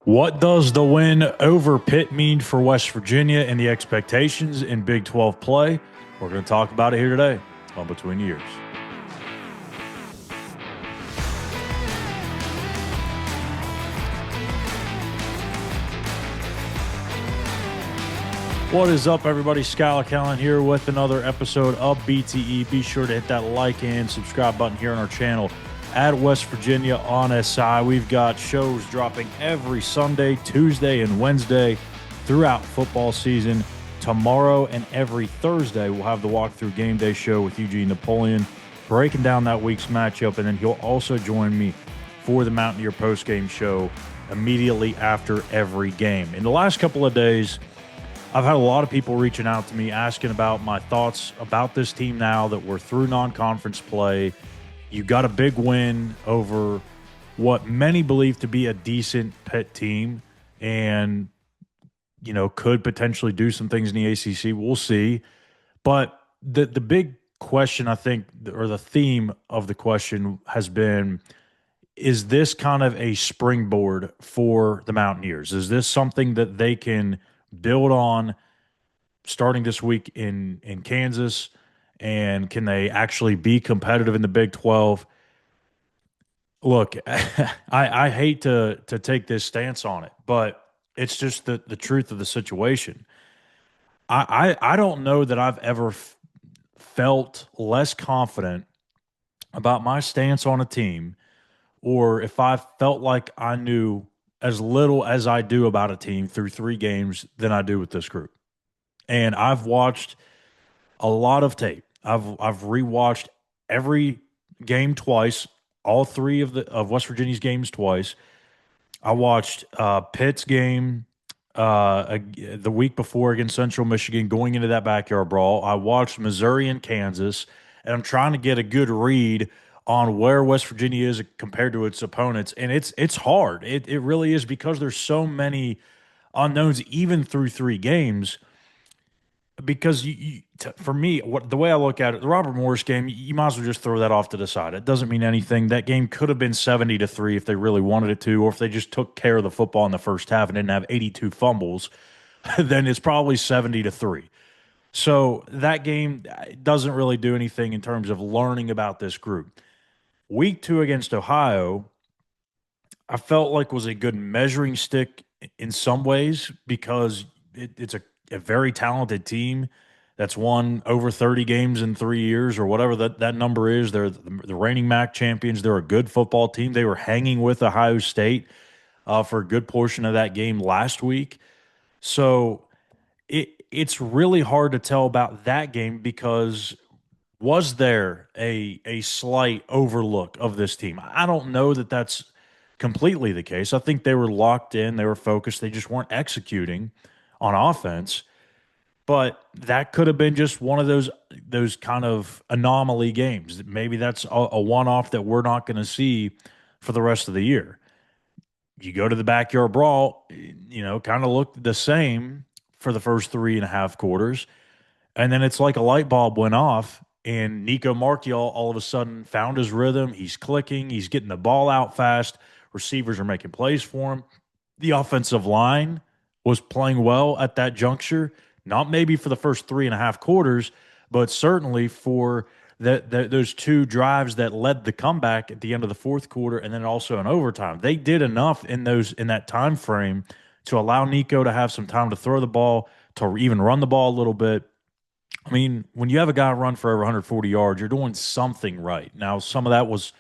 What does the win over Pitt mean for West Virginia and the expectations in Big 12 play? We're going to talk about it here today on Between the Eers. What is up, everybody? Schuyler Callihan here with another episode of BTE. Be sure to hit that like and subscribe button here on our channel at West Virginia on SI. We've got shows dropping every Sunday, Tuesday, and Wednesday throughout football season. Tomorrow and every Thursday, we'll have the Walk Thru GameDay Show with Eugene Napoleon, breaking down that week's matchup, and then he'll also join me for the Mountaineer Postgame Show immediately after every game. In the last couple of days, I've had a lot of people reaching out to me asking about my thoughts about this team now that we're through non-conference play. You got a big win over what many believe to be a decent Pitt team and, you know, could potentially do some things in the ACC. We'll see. But the big question, I think, or the theme of the question has been, is this kind of a springboard for the Mountaineers? Is this something that they can build on starting this week in Kansas? And can they actually be competitive in the Big 12? Look, I hate to take this stance on it, but it's just the truth of the situation. I don't know that I've ever felt less confident about my stance on a team, or if I felt like I knew as little as I do about a team through 3 games than I do with this group. And I've watched a lot of tape. I've rewatched every game twice, all 3 of West Virginia's games twice. I watched Pitt's game the week before against Central Michigan going into that Backyard Brawl. I watched Missouri and Kansas, and I'm trying to get a good read on where West Virginia is compared to its opponents. And it's hard. It really is, because there's so many unknowns even through 3 games. Because for me, the way I look at it, the Robert Morris game, you might as well just throw that off to the side. It doesn't mean anything. That game could have been 70-3 if they really wanted it to, or if they just took care of the football in the first half and didn't have 82 fumbles, then it's probably 70-3. So that game doesn't really do anything in terms of learning about this group. Week 2 against Ohio, I felt like was a good measuring stick in some ways, because it's a very talented team that's won over 30 games in 3 years, or whatever that number is. They're the reigning MAC champions. They're a good football team. They were hanging with Ohio State for a good portion of that game last week. So it's really hard to tell about that game, because was there a slight overlook of this team? I don't know that that's completely the case. I think they were locked in. They were focused. They just weren't executing on offense. But that could have been just one of those kind of anomaly games. Maybe that's a one-off that we're not going to see for the rest of the year. You go to the Backyard Brawl, you know, kind of looked the same for the first 3.5 quarters. And then it's like a light bulb went off, and Nico Marchiol all of a sudden found his rhythm. He's clicking. He's getting the ball out fast. Receivers are making plays for him. The offensive line was playing well at that juncture, not maybe for the first 3.5 quarters, but certainly for those 2 drives that led the comeback at the end of the 4th quarter, and then also in overtime. They did enough in that time frame to allow Nico to have some time to throw the ball, to even run the ball a little bit. I mean, when you have a guy run for over 140 yards, you're doing something right. Now, some of that was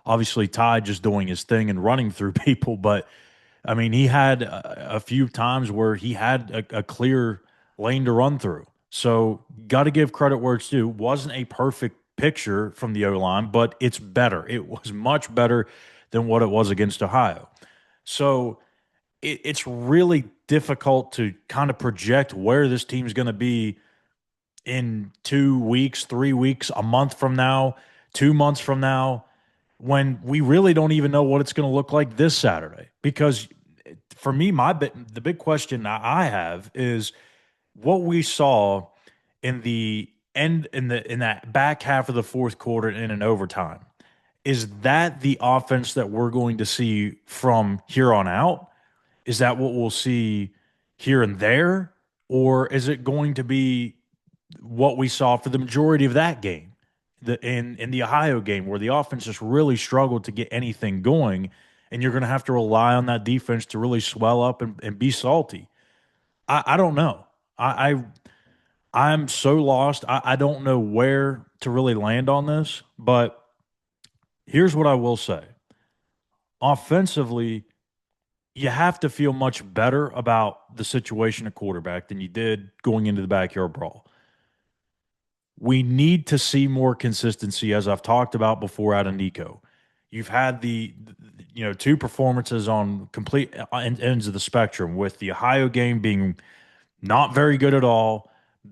obviously Ty just doing his thing and running through people, but I mean, he had a few times where he had a clear lane to run through. So got to give credit where it's due. Wasn't a perfect picture from the O-line, but it's better. It was much better than what it was against Ohio. So it's really difficult to kind of project where this team's going to be in 2 weeks, 3 weeks, a month from now, 2 months from now, when we really don't even know what it's going to look like this Saturday. Because for me, the big question I have is what we saw in the end in that back half of the 4th quarter and in overtime. Is that the offense that we're going to see from here on out? Is that what we'll see here and there? Or is it going to be what we saw for the majority of that game, in the Ohio game, where the offense just really struggled to get anything going, and you're going to have to rely on that defense to really swell up and be salty? I don't know. I'm so lost. I don't know where to really land on this, but here's what I will say. Offensively, you have to feel much better about the situation at quarterback than you did going into the Backyard Brawl. We need to see more consistency, as I've talked about before, out of Nico. You've had the two performances on complete ends of the spectrum, with the Ohio game being not very good at all,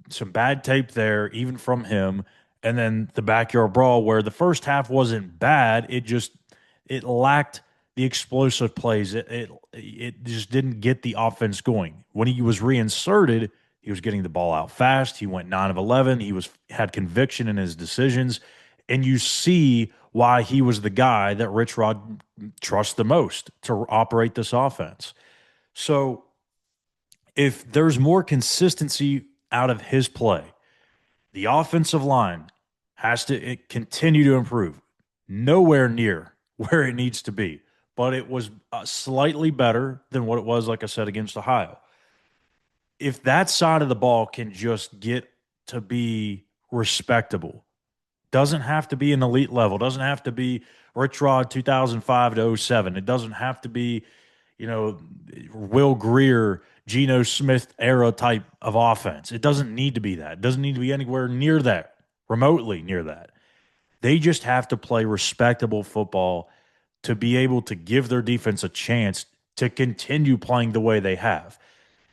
some bad tape there, even from him, and then the Backyard Brawl, where the first half wasn't bad. It lacked the explosive plays. It just didn't get the offense going. When he was reinserted, he was getting the ball out fast. He went 9 of 11. He had conviction in his decisions, and you see why he was the guy that Rich Rod trusts the most to operate this offense. So if there's more consistency out of his play, the offensive line has to continue to improve. Nowhere near where it needs to be, but it was slightly better than what it was, like I said, against Ohio. If that side of the ball can just get to be respectable, doesn't have to be an elite level, doesn't have to be Rich Rod 2005 to 07. It doesn't have to be, Will Greer, Geno Smith era type of offense. It doesn't need to be that. It doesn't need to be anywhere near that, remotely near that. They just have to play respectable football to be able to give their defense a chance to continue playing the way they have.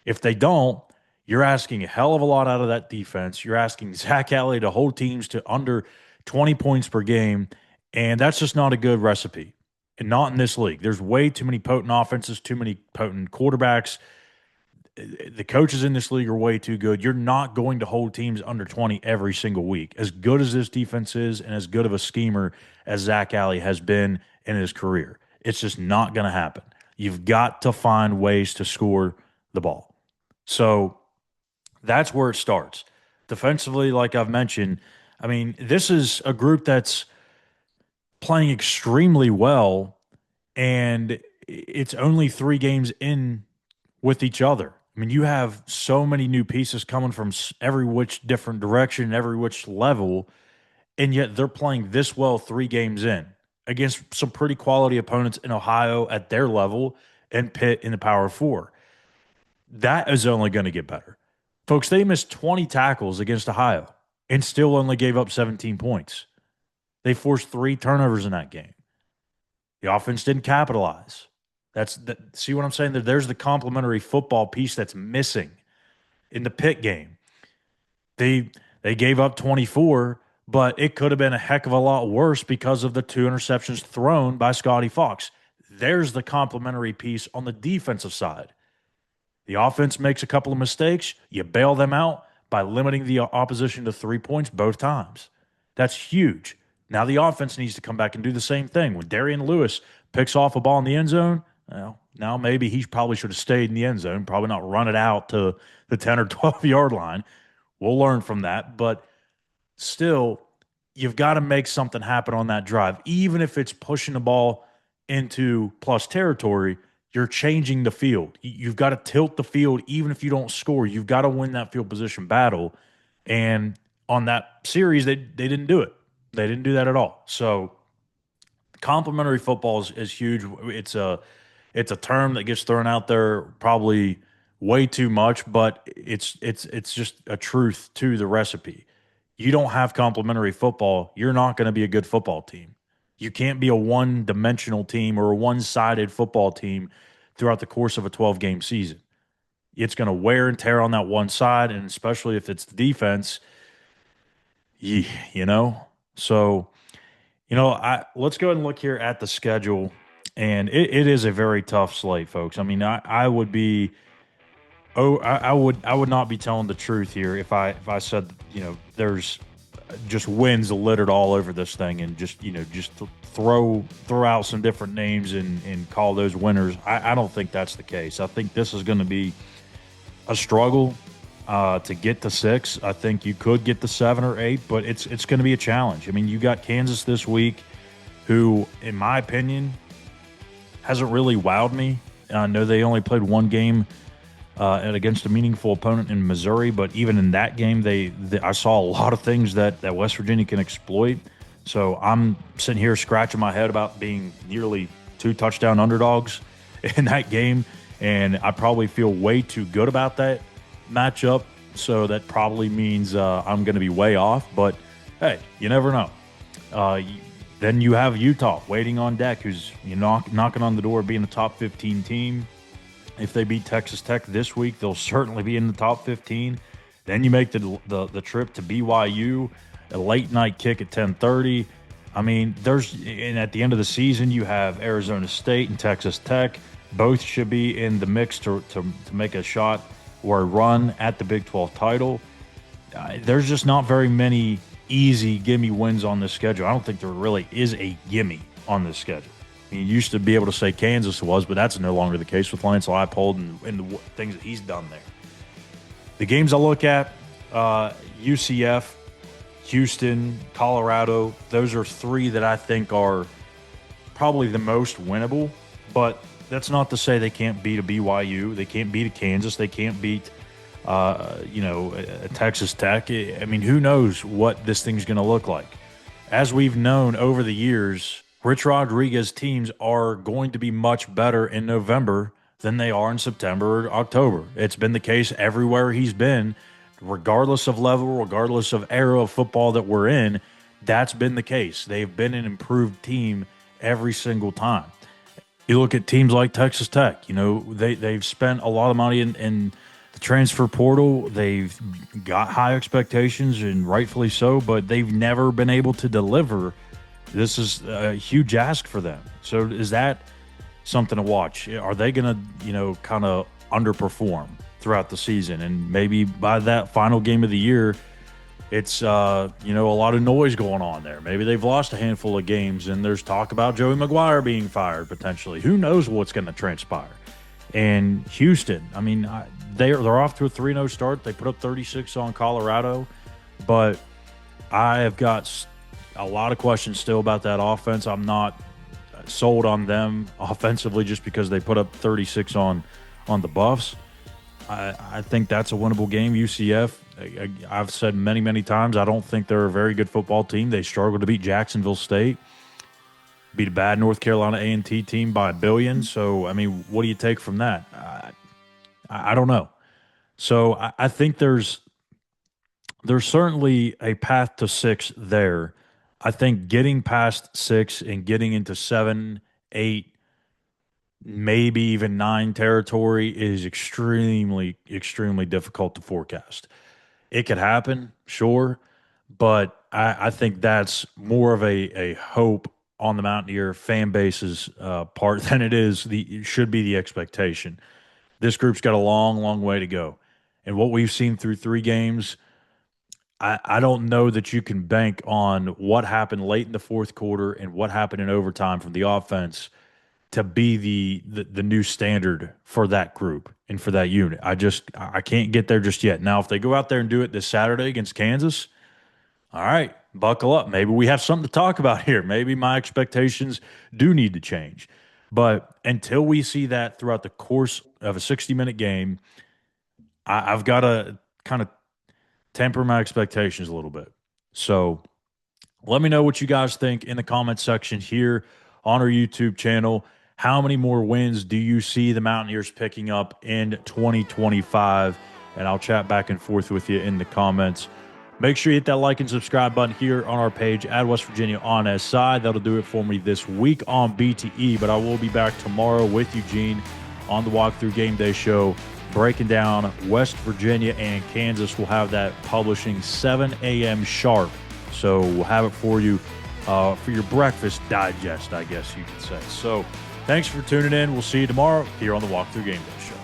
If they don't, you're asking a hell of a lot out of that defense. You're asking Zach Alley to hold teams to under 20 points per game, and that's just not a good recipe. And not in this league. There's way too many potent offenses, too many potent quarterbacks. The coaches in this league are way too good. You're not going to hold teams under 20 every single week. As good as this defense is and as good of a schemer as Zach Alley has been in his career, it's just not going to happen. You've got to find ways to score the ball. So that's where it starts. Defensively, like I've mentioned, I mean, this is a group that's playing extremely well, and it's only 3 games in with each other. I mean, you have so many new pieces coming from every which different direction, every which level, and yet they're playing this well 3 games in against some pretty quality opponents in Ohio at their level and Pitt in the Power 4. That is only going to get better. Folks, they missed 20 tackles against Ohio and still only gave up 17 points. They forced 3 turnovers in that game. The offense didn't capitalize. See what I'm saying? There's the complementary football piece that's missing in the Pitt game. They gave up 24, but it could have been a heck of a lot worse because of the 2 interceptions thrown by Scotty Fox. There's the complementary piece on the defensive side. The offense makes a couple of mistakes. You bail them out by limiting the opposition to 3 points both times. That's huge. Now the offense needs to come back and do the same thing. When Darian Lewis picks off a ball in the end zone, well, now maybe he probably should have stayed in the end zone, probably not run it out to the 10 or 12-yard line. We'll learn from that. But still, you've got to make something happen on that drive. Even if it's pushing the ball into plus territory, you're changing the field. You've got to tilt the field even if you don't score. You've got to win that field position battle. And on that series, they didn't do it. They didn't do that at all. So complementary football is huge. It's a term that gets thrown out there probably way too much, but it's just a truth to the recipe. You don't have complementary football, you're not going to be a good football team. You can't be a one-dimensional team or a one-sided football team throughout the course of a 12-game season. It's going to wear and tear on that one side, and especially if it's the defense, So, let's go ahead and look here at the schedule, and it is a very tough slate, folks. I mean, I would be – I would not be telling the truth here if I said, there's just wins littered all over this thing, and just throw out some different names and call those winners. I don't think that's the case. I think this is going to be a struggle to get to 6. I think you could get to 7 or 8, but it's going to be a challenge. I mean, you got Kansas this week, who, in my opinion, hasn't really wowed me. I know they only played one game against a meaningful opponent in Missouri, but even in that game, I saw a lot of things that West Virginia can exploit. So I'm sitting here scratching my head about being nearly 2 touchdown underdogs in that game, and I probably feel way too good about that matchup. So that probably means I'm going to be way off. But hey, you never know. Then you have Utah waiting on deck, who's knocking on the door of being a top 15 team. If they beat Texas Tech this week, they'll certainly be in the top 15. Then you make the trip to BYU, a late night kick at 10:30. I mean, and at the end of the season, you have Arizona State and Texas Tech. Both should be in the mix to make a shot or a run at the Big 12 title. There's just not very many easy gimme wins on this schedule. I don't think there really is a gimme on this schedule. I mean, you used to be able to say Kansas was, but that's no longer the case with Lance Leipold and the things that he's done there. The games I look at, UCF, Houston, Colorado, those are 3 that I think are probably the most winnable, but that's not to say they can't beat a BYU, they can't beat a Kansas, they can't beat a Texas Tech. I mean, who knows what this thing's going to look like. As we've known over the years, Rich Rodriguez teams are going to be much better in November than they are in September or October. It's been the case everywhere he's been, regardless of level, regardless of era of football that we're in. That's been the case. They've been an improved team every single time. You look at teams like Texas Tech, they've spent a lot of money in the transfer portal. They've got high expectations, and rightfully so, but they've never been able to deliver. This is a huge ask for them. So is that something to watch? Are they going to, kind of underperform throughout the season? And maybe by that final game of the year, it's, a lot of noise going on there. Maybe they've lost a handful of games, and there's talk about Joey McGuire being fired potentially. Who knows what's going to transpire? And Houston, I mean, they're off to a 3-0 start. They put up 36 on Colorado, but I have got a lot of questions still about that offense. I'm not sold on them offensively just because they put up 36 on the Buffs. I think that's a winnable game. UCF, I've said many, many times, I don't think they're a very good football team. They struggled to beat Jacksonville State, beat a bad North Carolina A&T team by 1 billion. So, I mean, what do you take from that? I don't know. So I think there's certainly a path to 6 there. I think getting past 6 and getting into 7, 8, maybe even 9 territory is extremely, extremely difficult to forecast. It could happen, sure, but I think that's more of a hope on the Mountaineer fan base's part than it should be the expectation. This group's got a long, long way to go. And what we've seen through 3 games, I don't know that you can bank on what happened late in the fourth quarter and what happened in overtime from the offense to be the new standard for that group and for that unit. I can't get there just yet. Now, if they go out there and do it this Saturday against Kansas, all right, buckle up. Maybe we have something to talk about here. Maybe my expectations do need to change. But until we see that throughout the course of a 60-minute game, I've got to kind of temper my expectations a little bit. So let me know what you guys think in the comment section here on our YouTube channel. How many more wins do you see the Mountaineers picking up in 2025? And I'll chat back and forth with you in the comments. Make sure you hit that like and subscribe button here on our page at West Virginia on SI. That'll do it for me this week on BTE, but I will be back tomorrow with Eugene on the Walk Thru GameDay Show, breaking down West Virginia and Kansas. We'll have that publishing 7 a.m. sharp. So we'll have it for you for your breakfast digest, I guess you could say. So thanks for tuning in. We'll see you tomorrow here on the Walk Thru GameDay Show.